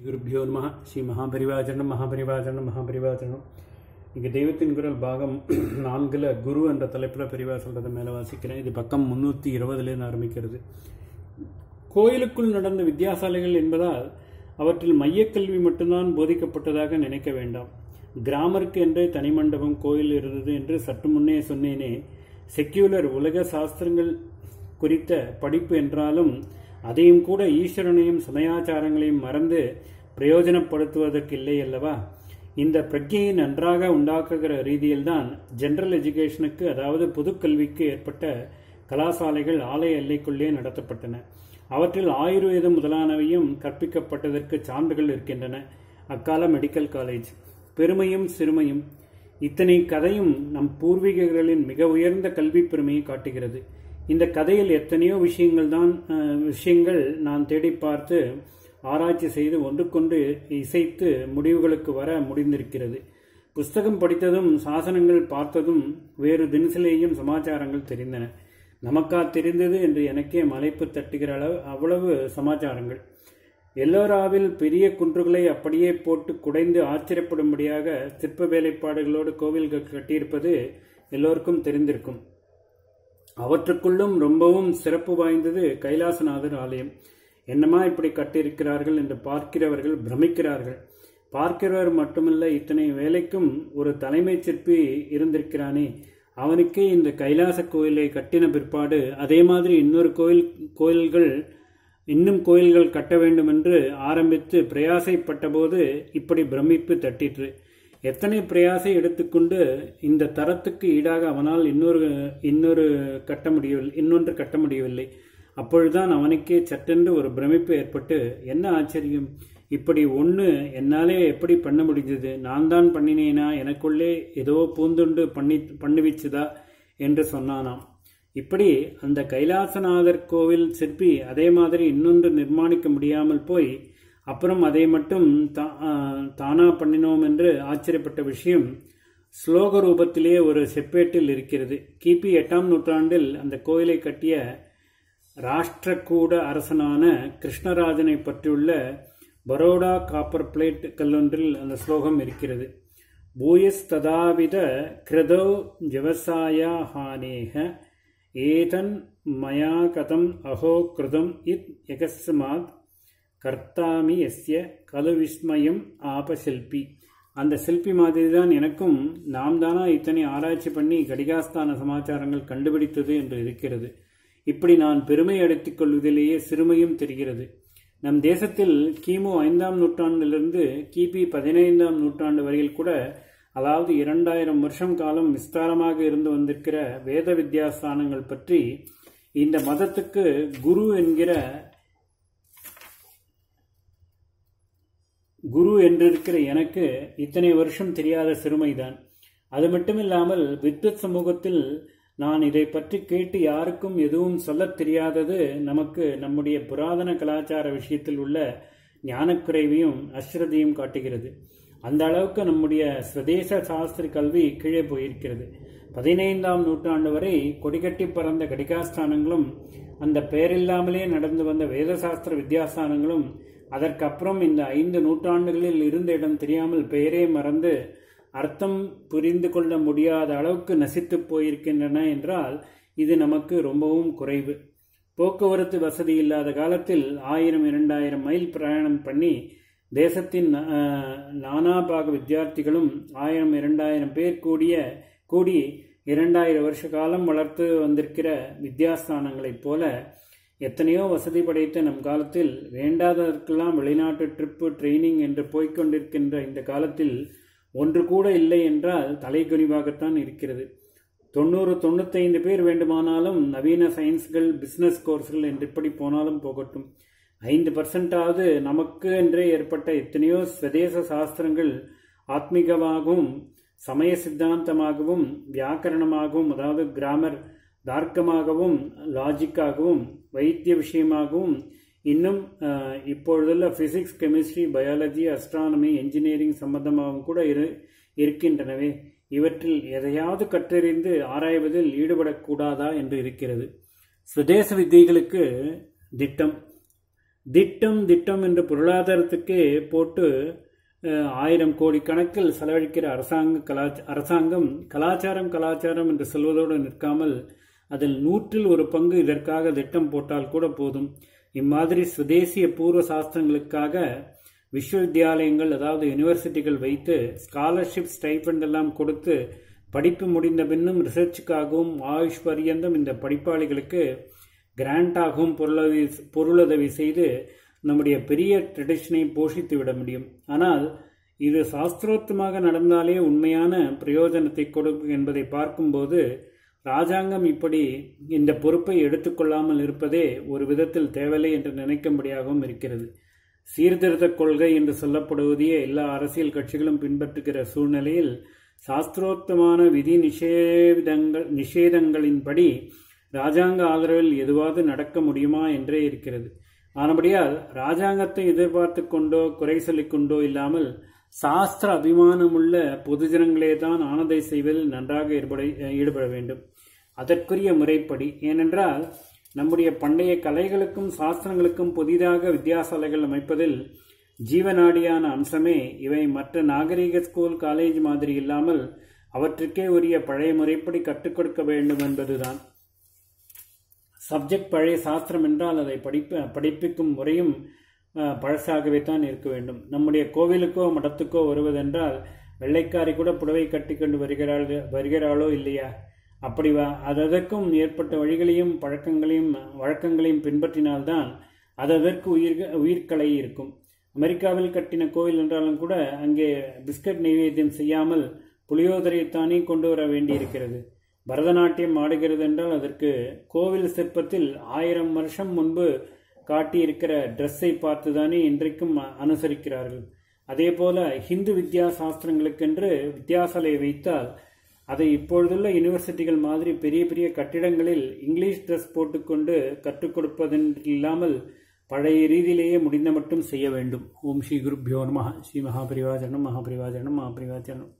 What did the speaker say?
குருபியோ நம. ஸ்ரீ மகாபரிவாஜனம் மகாபரிவாஜனம் மகாபரிவாஜனம். இங்கே தெய்வத்தின் குரல் பாகம் 4 குரு என்ற தலைப்பில் பெரிவா சொல்கிறத மேலே வாசிக்கிறேன். இது பக்கம் 320 ஆரம்பிக்கிறது. கோயிலுக்குள் நடந்த வித்தியாசாலைகள் என்பதால் அவற்றில் மையக்கல்வி மட்டும்தான் போதிக்கப்பட்டதாக நினைக்க வேண்டாம். கிராமருக்கு என்றே தனி மண்டபம் கோயில் இருந்தது என்று சற்று முன்னே சொன்னேனே. செக்யூலர் உலக சாஸ்திரங்கள் குறித்த படிப்பு என்றாலும் அதையும் கூட ஈஸ்வரனையும் சமயாச்சாரங்களையும் மறந்து பிரயோஜனப்படுத்துவதற்கு இல்லை அல்லவா? இந்த பிரஜையை நன்றாக உண்டாக்குகிற ரீதியில்தான் ஜெனரல் எஜுகேஷனுக்கு, அதாவது பொதுக்கல்விக்கு ஏற்பட்ட கலாசாலைகள் ஆலய எல்லைக்குள்ளே நடத்தப்பட்டன. அவற்றில் ஆயுர்வேதம் முதலானவையும் கற்பிக்கப்பட்டதற்கு சான்றுகள் இருக்கின்றன. அக்கால மெடிக்கல் காலேஜ். பெருமையும் சிறுமையும். இத்தனை கதையும் நம் பூர்வீகர்களின் மிக உயர்ந்த கல்வி பெருமையை காட்டுகிறது. இந்த கதையில் எத்தனையோ விஷயங்கள் நான் தேடி பார்த்து ஆராய்ச்சி செய்து ஒன்றுக்கொண்டு இசைத்து முடிவுகளுக்கு வர முடிந்திருக்கிறது. புஸ்தகம் படித்ததும் சாசனங்கள் பார்த்ததும் வேறு தினசிலேயும் சமாச்சாரங்கள் தெரிந்தன. நமக்கா தெரிந்தது என்று எனக்கே மலைப்பு தட்டுகிற அவ்வளவு சமாச்சாரங்கள். எல்லோராவில் பெரிய குன்றுகளை அப்படியே போட்டு குடைந்து ஆச்சரியப்படும்படியாக சிற்ப வேலைப்பாடுகளோடு கோவில்கள் கட்டியிருப்பது எல்லோருக்கும் தெரிந்திருக்கும். அவற்றுக்குள்ளும் ரொம்பவும் சிறப்பு வாய்ந்தது கைலாசநாதர் ஆலயம். என்னமா இப்படி கட்டியிருக்கிறார்கள் என்று பார்க்கிறவர்கள் பிரமிக்கிறார்கள். பார்க்கிறவர் மட்டுமல்ல, இத்தனை வேலைக்கும் ஒரு தலைமை சிற்பி இருந்திருக்கிறானே, அவனுக்கே இந்த கைலாச கோயிலை கட்டின பிற்பாடு அதே மாதிரி இன்னும் கோயில்கள் கட்ட வேண்டும் என்று ஆரம்பித்து பிரயாசைப்பட்ட போது இப்படி பிரமிப்பு தட்டிற்று. எத்தனை பிரயாசை எடுத்துக்கொண்டு இந்த தரத்துக்கு ஈடாக அவனால் இன்னொன்று கட்ட முடியவில்லை. அப்பொழுதுதான் அவனுக்கே சட்டென்று ஒரு பிரமிப்பு ஏற்பட்டு, என்ன ஆச்சரியம், இப்படி ஒன்று என்னாலே எப்படி பண்ண முடிஞ்சது? நான் தான் பண்ணினேனா? எனக்குள்ளே ஏதோ பூந்துண்டு பண்ணுவிச்சுதா என்று சொன்னானாம். இப்படி அந்த கைலாசநாதர் கோவில் சிற்பி அதே மாதிரி இன்னொன்று நிர்மாணிக்க முடியாமல் போய் அப்புறம் அதை மட்டும் தானா பண்ணினோம் என்று ஆச்சரியப்பட்ட விஷயம் ஸ்லோக ரூபத்திலே ஒரு செப்பேட்டில் இருக்கிறது. கிபி 8ஆம் நூற்றாண்டில் அந்த கோயிலை கட்டிய ராஷ்டிரகூட அரசனான கிருஷ்ணராஜனை பற்றியுள்ள பரோடா காப்பர் பிளேட் கல்லொன்றில் அந்த ஸ்லோகம் இருக்கிறது. பூயஸ் ததாவித கிருதோ விவசாயா ஹானேக ஏதன் மயா கதம் அஹோ கிருதம் இத் யகஸ்மாத் கர்த்தாமி எஸ்ய கலு விஸ்மயம் ஆபசில்பி. அந்த சிற்பி மாதிரி தான் எனக்கும் நாம் தானா இத்தனை ஆராய்ச்சி பண்ணி கடிகாஸ்தான சமாச்சாரங்கள் கண்டுபிடித்தது என்று இருக்கிறது. இப்படி நான் பெருமை அடித்துக் கொள்வதிலேயே சிறுமையும் தெரிகிறது. நம் தேசத்தில் கிமு 5ஆம் நூற்றாண்டிலிருந்து கிபி 15ஆம் நூற்றாண்டு வரையில் கூட, அதாவது 2000 வருஷம் காலம் விஸ்தாரமாக இருந்து வந்திருக்கிற வேத வித்யாஸ்தானங்கள் பற்றி இந்த மதத்துக்கு குரு என்றிருக்கிற எனக்கு இத்தனை வருஷம் தெரியாத சிறுமைதான். அது மட்டுமில்லாமல் வித்வத் சமூகத்தில் நான் இதை பற்றி கேட்டு யாருக்கும் எதுவும் சொல்லத் தெரியாதது நமக்கு நம்முடைய புராதன கலாச்சார விஷயத்தில் உள்ள ஞானக்குறைவையும் அஸ்ரதையும் காட்டுகிறது. அந்த அளவுக்கு நம்முடைய ஸ்வதேச சாஸ்திர கல்வி கீழே போயிருக்கிறது. 15ஆம் நூற்றாண்டு வரை கொடிகட்டி பறந்த கடிகாஸ்தானங்களும் அந்த பெயரில்லாமலே நடந்து வந்த வேதசாஸ்திர வித்யாஸ்தானங்களும் அதற்கப்புறம் இந்த 5 நூற்றாண்டுகளில் இருந்த இடம் தெரியாமல் பெயரே மறந்து அர்த்தம் புரிந்து கொள்ள முடியாத அளவுக்கு நசித்து போயிருக்கின்றன என்றால் இது நமக்கு ரொம்பவும் குறைவு. போக்குவரத்து வசதி இல்லாத காலத்தில் 1000-2000 மைல் பிரயாணம் பண்ணி தேசத்தின் நானாபாக வித்தியார்த்திகளும் 1000-2000 பேர் கூடி 2000 வருஷ காலம் வளர்த்து வந்திருக்கிற வித்யாஸ்தானங்களைப் போல எத்தனையோ வசதி படைத்த நம் காலத்தில் வேண்டாததற்கெல்லாம் வெளிநாட்டு ட்ரிப்பு ட்ரெயினிங் என்று போய்கொண்டிருக்கின்ற இந்த காலத்தில் ஒன்று கூட இல்லை என்றால் தலைகுனிவாகத்தான் இருக்கிறது. 90-95 பேர் வேண்டுமானாலும் நவீன சயின்ஸ்கள், பிசினஸ் கோர்ஸ்கள் என்று இப்படி போனாலும் போகட்டும், 5% நமக்கு என்றே ஏற்பட்ட எத்தனையோ ஸ்வதேச சாஸ்திரங்கள் ஆத்மீகமாகவும் சமய சித்தாந்தமாகவும் வியாக்கரணமாகவும், அதாவது கிராமர், தார்க்கமாகவும் லாஜிக்காகவும் வைத்திய விஷயமாகவும் இன்னும் இப்பொழுதுள்ள physics, chemistry, biology, astronomy, engineering சம்பந்தமாகவும் கூட இருக்கின்றனவே. இவற்றில் எதையாவது கற்றறிந்து ஆராய்வதில் ஈடுபடக்கூடாதா என்று இருக்கிறது. சுதேச வித்தியைகளுக்கு திட்டம். திட்டம் திட்டம் என்று பொருளாதாரத்துக்கே போட்டு 1000 கோடி கணக்கில் செலவழிக்கிற அரசாங்கம் கலாச்சாரம் என்று சொல்வதோடு நிற்காமல் அதில் 100 பங்கு இதற்காக திட்டம் போட்டால் கூட போதும். இம்மாதிரி சுதேசிய பூர்வ சாஸ்திரங்களுக்காக விஸ்வவித்யாலயங்கள், அதாவது யூனிவர்சிட்டிகள் வைத்து ஸ்காலர்ஷிப் ஸ்டைபண்ட் எல்லாம் கொடுத்து படிப்பு முடிந்த பின்னும் ரிசர்ச்சுக்காகவும் ஆயுஷ் பரியந்தம் இந்த படிப்பாளிகளுக்கு கிராண்டாகவும் பொருளுதவி செய்து நம்முடைய பெரிய ட்ரெடிஷனை போஷித்து விட முடியும். ஆனால் இது சாஸ்திரோத்தமாக நடந்தாலே உண்மையான பிரயோஜனத்தை கொடுக்கும் என்பதை பார்க்கும்போது ராஜாங்கம் இப்படி இந்த பொறுப்பை எடுத்துக்கொள்ளாமல் இருப்பதே ஒரு விதத்தில் தேவையில்லை என்று நினைக்கும்படியாகவும் இருக்கிறது. சீர்திருத்த கொள்கை என்று சொல்லப்படுவதையே எல்லா அரசியல் கட்சிகளும் பின்பற்றுகிற சூழ்நிலையில் சாஸ்திரோத்தமான விதி நிஷேதங்களின்படி ராஜாங்க ஆதரவில் எதுவாவது நடக்க முடியுமா என்றே இருக்கிறது. ஆனபடியால் ராஜாங்கத்தை எதிர்பார்த்து கொண்டோ குறை சொல்லிக் கொண்டோ இல்லாமல் சாஸ்திர அபிமானமுள்ள பொதுஜனங்களே தான் ஆனதை செய்வதில் நன்றாக ஈடுபட வேண்டும். அதற்குரிய முறைப்படி. ஏனென்றால் நம்முடைய பண்டைய கலைகளுக்கும் சாஸ்திரங்களுக்கும் புதிதாக வித்தியாசாலைகள் அமைப்பதில் ஜீவநாடியான அம்சமே இவை மற்ற நாகரீக ஸ்கூல் காலேஜ் மாதிரி இல்லாமல் அவற்றுக்கே உரிய பழைய முறைப்படி கற்றுக் கொடுக்க வேண்டும் என்பதுதான். சப்ஜெக்ட் பழைய சாஸ்திரம் என்றால் அதை படிப்பிக்கும் முறையும் பழசாகவே தான் இருக்க வேண்டும். நம்முடைய கோவிலுக்கோ மடத்துக்கோ வருவதென்றால் வெள்ளைக்காரி கூட புடவை கட்டிக்கொண்டு வருகிறாளோ இல்லையா? அப்படி அதற்கும் ஏற்பட்ட வழிகளையும் வழக்கங்களையும் பின்பற்றினால்தான் அதற்கு உயிர்கலை இருக்கும். அமெரிக்காவில் கட்டின கோவில் என்றாலும் கூட அங்கே பிஸ்கட் நைவேத்தியம் செய்யாமல் புளியோதரைத்தானே கொண்டு வர வேண்டியிருக்கிறது. பரதநாட்டியம் ஆடுகிறது என்றால் அதற்கு கோவில் சிற்பத்தில் 1000 வருஷம் முன்பு காட்டியிருக்கிற ட்ரெஸ்ஸை பார்த்துதானே இன்றைக்கும் அனுசரிக்கிறார்கள். அதே போல ஹிந்து வித்யா சாஸ்திரங்களுக்கென்று வித்தியாசாலையை வைத்தால் அதை இப்பொழுதுள்ள யூனிவர்சிட்டிகள் மாதிரி பெரிய பெரிய கட்டிடங்களில் இங்கிலீஷ் ட்ரெஸ் போட்டுக்கொண்டு கற்றுக் கொடுப்பதென்றில்லாமல் பழைய ரீதியிலேயே முடிந்த மட்டும் செய்ய வேண்டும். ஓம் ஸ்ரீ குருப்யோ நமः. ஸ்ரீ மகாபரிவாஜனம் மகாபரிவாஜனம் மகாபரிவாஜனம்.